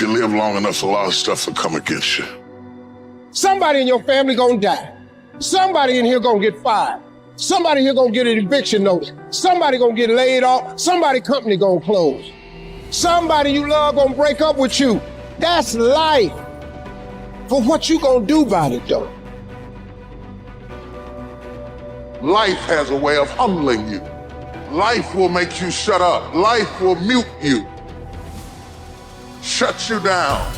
If you live long enough, a lot of stuff will come against you. Somebody in your family gonna die. Somebody in here gonna get fired. Somebody here gonna get an eviction notice. Somebody gonna get laid off. Somebody company gonna close. Somebody you love gonna break up with you. That's life. But what you gonna do about it though? Life has a way of humbling you. Life will make you shut up. Life will mute you, shut you down.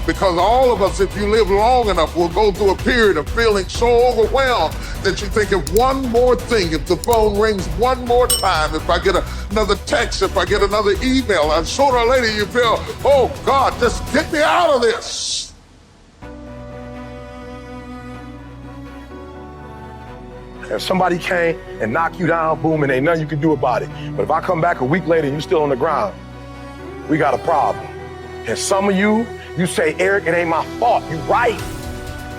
Because all of us, if you live long enough, will go through a period of feeling so overwhelmed that you think of one more thing, if the phone rings one more time, if I get another text, if I get another email, and sooner or later you feel, oh God, just get me out of this. If somebody came and knocked you down, boom, and ain't nothing you can do about it. But if I come back a week later and you still on the ground, we got a problem. And some of you say, Eric, it ain't my fault. You right.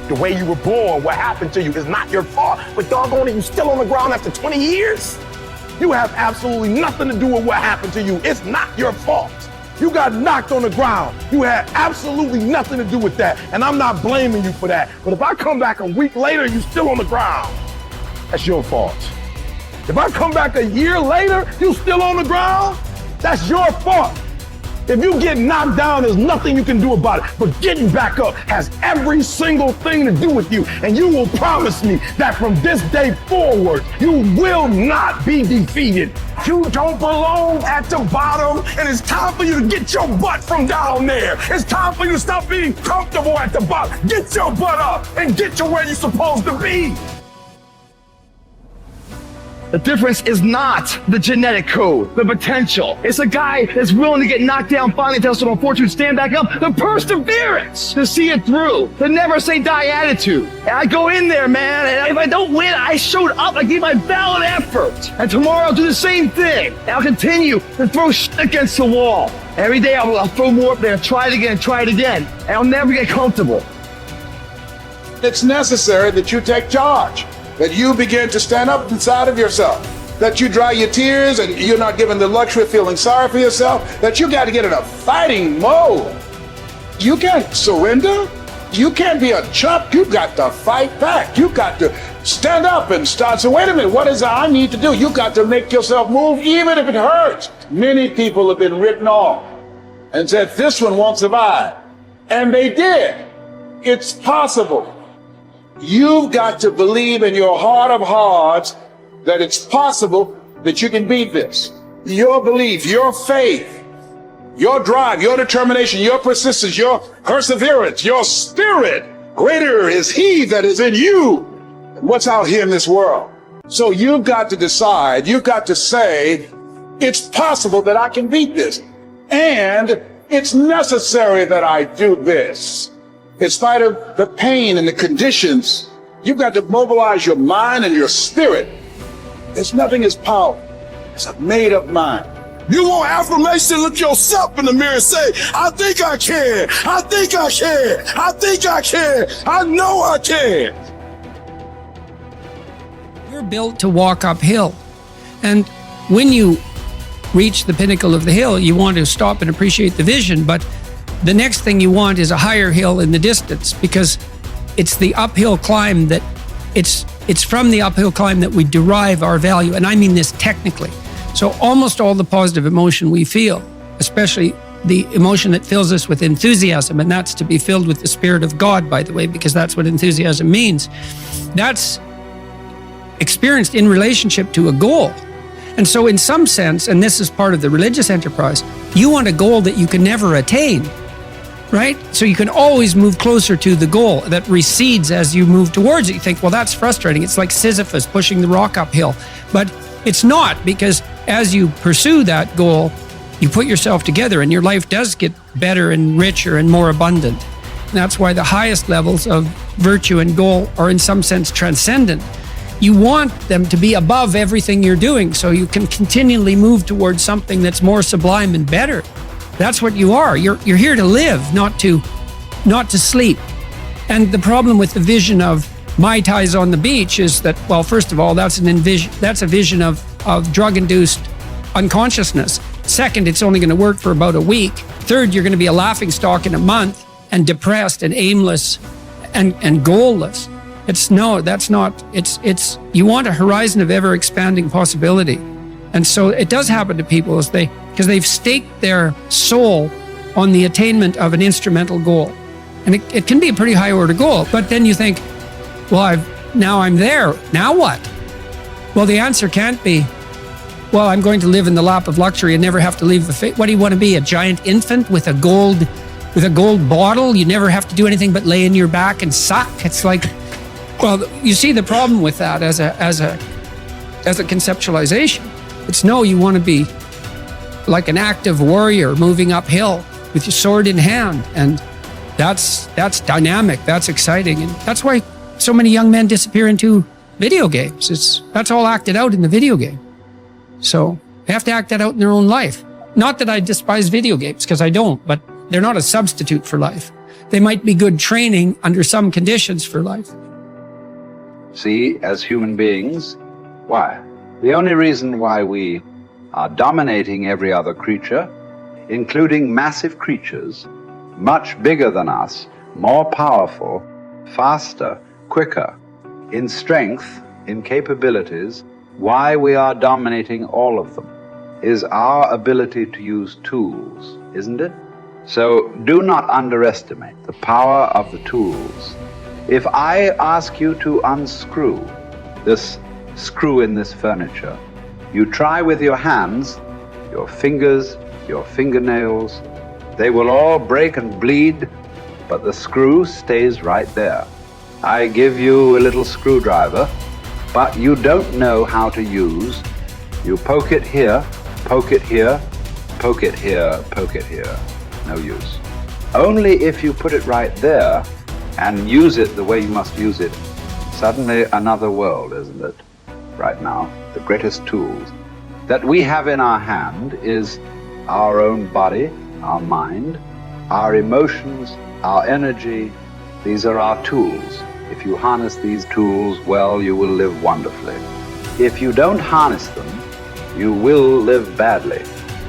The way you were born, what happened to you is not your fault. But doggone it, you still on the ground after 20 years? You have absolutely nothing to do with what happened to you. It's not your fault. You got knocked on the ground. You had absolutely nothing to do with that. And I'm not blaming you for that. But if I come back a week later and you still on the ground, that's your fault. If I come back a year later, you still on the ground, that's your fault. If you get knocked down, there's nothing you can do about it. But getting back up has every single thing to do with you. And you will promise me that from this day forward, you will not be defeated. You don't belong at the bottom, and it's time for you to get your butt from down there. It's time for you to stop being comfortable at the bottom. Get your butt up and get to where you're supposed to be. The difference is not the genetic code, the potential. It's a guy that's willing to get knocked down, finally test on fortune, stand back up, the perseverance to see it through, the never say die attitude. And I go in there, man, and if I don't win, I showed up, I gave my valid effort. And tomorrow I'll do the same thing. And I'll continue to throw shit against the wall. Every day I'll throw more up there, try it again, and I'll never get comfortable. It's necessary that you take charge, that you begin to stand up inside of yourself, that you dry your tears and you're not given the luxury of feeling sorry for yourself, that you got to get in a fighting mode. You can't surrender. You can't be a chump. You've got to fight back. You've got to stand up and start. So wait a minute, what is it I need to do? You've got to make yourself move even if it hurts. Many people have been written off and said, this one won't survive. And they did. It's possible. You've got to believe in your heart of hearts that it's possible that you can beat this. Your belief, your faith, your drive, your determination, your persistence, your perseverance, your spirit. Greater is He that is in you than what's out here in this world. So you've got to decide, you've got to say, it's possible that I can beat this. And it's necessary that I do this. In spite of the pain and the conditions, you've got to mobilize your mind and your spirit. There's nothing as powerful as a made-up mind. You want affirmation, look yourself in the mirror and say, I think I can, I think I can, I think I can, I know I can. You're built to walk uphill. And when you reach the pinnacle of the hill, you want to stop and appreciate the vision, but the next thing you want is a higher hill in the distance, because it's the uphill climb that it's from the uphill climb that we derive our value. And I mean this technically. So almost all the positive emotion we feel, especially the emotion that fills us with enthusiasm, and that's to be filled with the Spirit of God, by the way, because that's what enthusiasm means. That's experienced in relationship to a goal. And so in some sense, and this is part of the religious enterprise, you want a goal that you can never attain, right? So you can always move closer to the goal that recedes as you move towards it. You think, well, that's frustrating. It's like Sisyphus pushing the rock uphill. But it's not, because as you pursue that goal, you put yourself together and your life does get better and richer and more abundant. And that's why the highest levels of virtue and goal are in some sense transcendent. You want them to be above everything you're doing so you can continually move towards something that's more sublime and better. That's what you are. You're here to live, not to sleep. And the problem with the vision of Mai Tais on the beach is that, well, first of all, that's a vision of drug-induced unconsciousness. Second, it's only going to work for about a week. Third, you're going to be a laughingstock in a month and depressed and aimless and goalless. You want a horizon of ever expanding possibility. And so it does happen to people because they've staked their soul on the attainment of an instrumental goal. And it can be a pretty high order goal, but then you think, well, now I'm there. Now what? Well, the answer can't be, well, I'm going to live in the lap of luxury and never have to leave the face. What do you want to be? A giant infant with a gold bottle? You never have to do anything but lay in your back and suck. It's like, well, you see the problem with that as a conceptualization. It's no, you want to be like an active warrior moving uphill with your sword in hand, and that's dynamic, that's exciting, and that's why so many young men disappear into video games. That's all acted out in the video game. So they have to act that out in their own life. Not that I despise video games, because I don't, but they're not a substitute for life. They might be good training under some conditions for life. See, as human beings, why? The only reason why we are dominating every other creature, including massive creatures, much bigger than us, more powerful, faster, quicker, in strength, in capabilities, why we are dominating all of them is our ability to use tools, isn't it? So do not underestimate the power of the tools. If I ask you to unscrew this screw in this furniture, you try with your hands, your fingers, your fingernails, they will all break and bleed, but the screw stays right there. I give you a little screwdriver, but you don't know how to use. You poke it here, poke it here, poke it here, poke it here. No use. Only if you put it right there and use it the way you must use it, suddenly another world, isn't it? Right now, the greatest tools that we have in our hand is our own body, our mind, our emotions, our energy. These are our tools. If you harness these tools well, you will live wonderfully. If you don't harness them, you will live badly.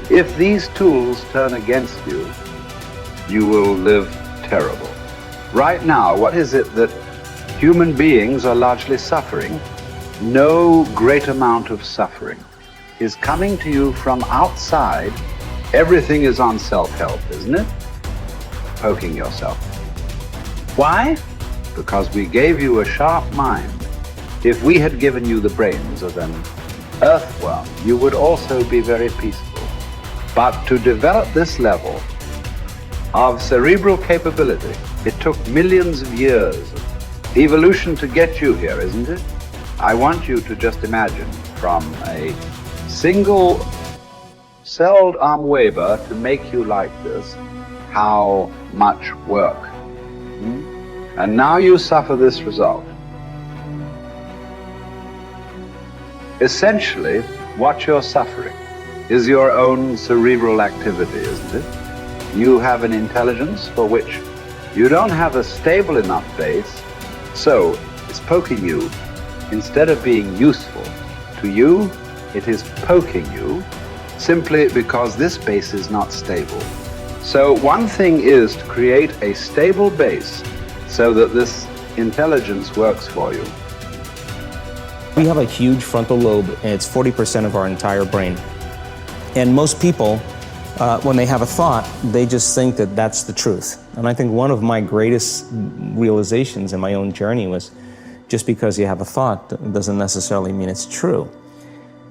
If these tools turn against you, you will live terrible. Right now, what is it that human beings are largely suffering? No great amount of suffering is coming to you from outside. Everything is on self-help, isn't it? Poking yourself. Why? Because we gave you a sharp mind. If we had given you the brains of an earthworm, you would also be very peaceful. But to develop this level of cerebral capability, it took millions of years of evolution to get you here, isn't it? I want you to just imagine from a single celled amoeba to make you like this, how much work. And now you suffer this result. Essentially, what you're suffering is your own cerebral activity, isn't it? You have an intelligence for which you don't have a stable enough base, so it's poking you. Instead of being useful to you, it is poking you simply because this base is not stable. So one thing is to create a stable base so that this intelligence works for you. We have a huge frontal lobe, and it's 40% of our entire brain. And most people, when they have a thought, they just think that that's the truth. And I think one of my greatest realizations in my own journey was just because you have a thought doesn't necessarily mean it's true.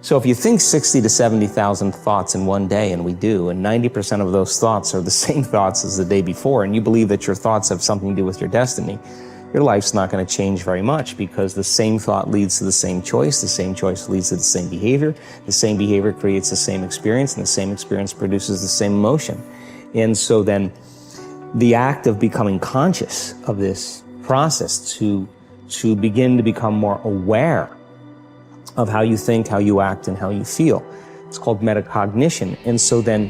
So if you think 60 to 70,000 thoughts in one day, and we do, and 90% of those thoughts are the same thoughts as the day before, and you believe that your thoughts have something to do with your destiny, your life's not going to change very much, because the same thought leads to the same choice leads to the same behavior creates the same experience, and the same experience produces the same emotion. And so then the act of becoming conscious of this process to begin to become more aware of how you think, how you act, and how you feel. It's called metacognition. And so then,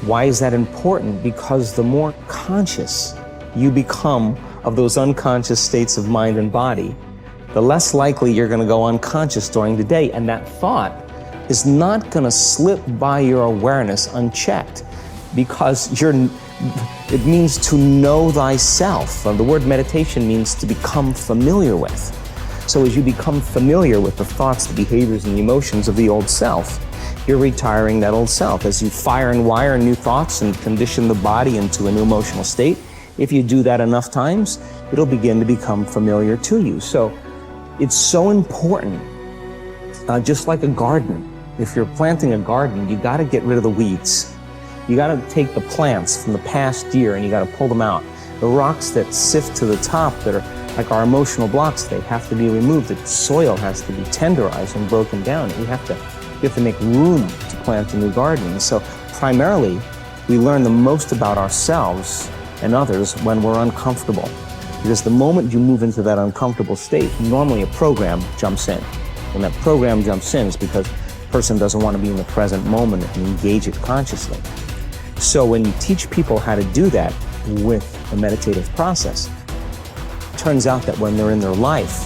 why is that important? Because the more conscious you become of those unconscious states of mind and body, the less likely you're going to go unconscious during the day. And that thought is not going to slip by your awareness unchecked, because it means to know thyself. The word meditation means to become familiar with. So as you become familiar with the thoughts, the behaviors, and the emotions of the old self, you're retiring that old self. As you fire and wire new thoughts and condition the body into a new emotional state, if you do that enough times, it'll begin to become familiar to you. So it's so important, just like a garden. If you're planting a garden, you got to get rid of the weeds. You got to take the plants from the past year and you got to pull them out. The rocks that sift to the top that are like our emotional blocks, they have to be removed. The soil has to be tenderized and broken down. You have to make room to plant a new garden. And so primarily, we learn the most about ourselves and others when we're uncomfortable. Because the moment you move into that uncomfortable state, normally a program jumps in. When that program jumps in, it's because the person doesn't want to be in the present moment and engage it consciously. So when you teach people how to do that with the meditative process, it turns out that when they're in their life,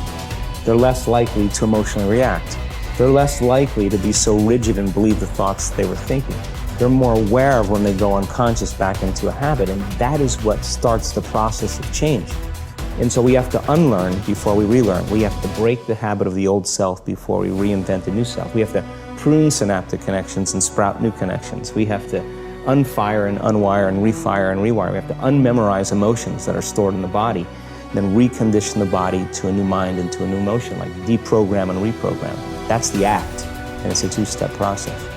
they're less likely to emotionally react. They're less likely to be so rigid and believe the thoughts they were thinking. They're more aware of when they go unconscious back into a habit, and that is what starts the process of change. And so we have to unlearn before we relearn. We have to break the habit of the old self before we reinvent a new self. We have to prune synaptic connections and sprout new connections. We have to unfire and unwire and refire and rewire. We have to unmemorize emotions that are stored in the body, then recondition the body to a new mind and to a new emotion, like deprogram and reprogram. That's the act, and it's a two-step process.